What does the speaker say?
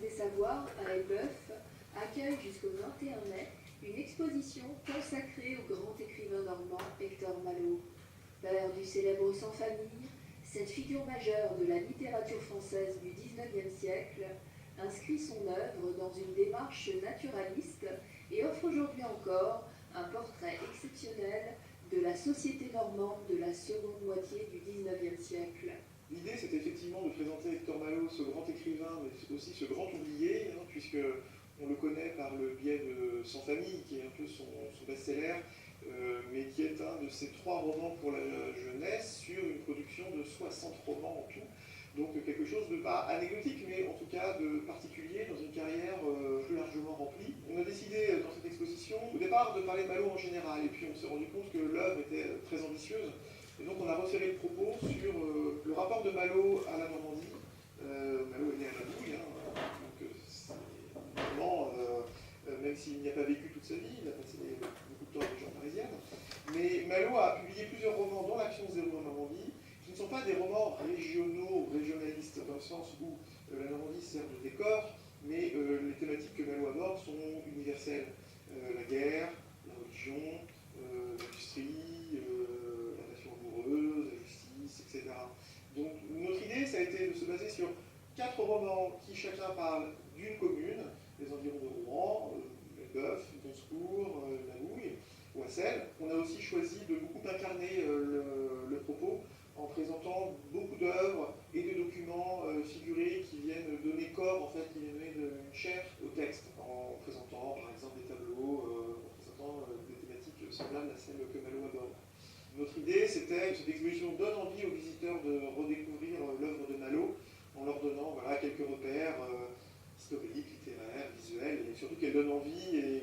des Savoirs, à Elbeuf, accueille jusqu'au 21 mai une exposition consacrée au grand écrivain normand Hector Malot. Père du célèbre Sans famille, cette figure majeure de la littérature française du XIXe siècle inscrit son œuvre dans une démarche naturaliste et offre aujourd'hui encore un portrait exceptionnel de la société normande de la seconde moitié du XIXe siècle. L'idée, c'était effectivement de présenter Hector Malot, ce grand écrivain, mais aussi ce grand oublié, puisque on le connaît par le biais de Sans famille, qui est un peu son best-seller, mais qui est un de ses 3 romans pour la jeunesse, sur une production de 60 romans en tout. Donc quelque chose de pas anecdotique, mais en tout cas de particulier dans une carrière plus largement remplie. On a décidé dans cette exposition, au départ, de parler de Malot en général, et puis on s'est rendu compte que l'œuvre était très ambitieuse. Et donc on a resserré le propos sur le rapport de Malot à la Normandie. Malot est né à Madouille, donc c'est vraiment, même s'il n'y a pas vécu toute sa vie, il a passé beaucoup de temps en région parisienne. Mais Malot a publié plusieurs romans, dont L'Action Zéro en Normandie, qui ne sont pas des romans régionaux, régionalistes, dans le sens où la Normandie sert de décor, mais les thématiques que Malot aborde sont universelles. La guerre, la religion, l'industrie, la passion amoureuse, la justice, etc. Donc notre idée, ça a été de se baser sur 4 romans qui chacun parlent d'une commune, les environs de Rouen, Elbeuf, Gonsecourt, Namouille, Oissel. On a aussi choisi de beaucoup incarner le propos en présentant beaucoup d'œuvres et de documents figurés qui viennent donner corps, en fait, qui viennent donner une chair au texte, en présentant par exemple des tableaux, en présentant des thématiques semblables à celles que Malot aborde. Notre idée, c'était que cette exposition donne envie aux visiteurs de redécouvrir l'œuvre de Malot en leur donnant quelques repères historiques, littéraires, visuels, et surtout qu'elle donne envie et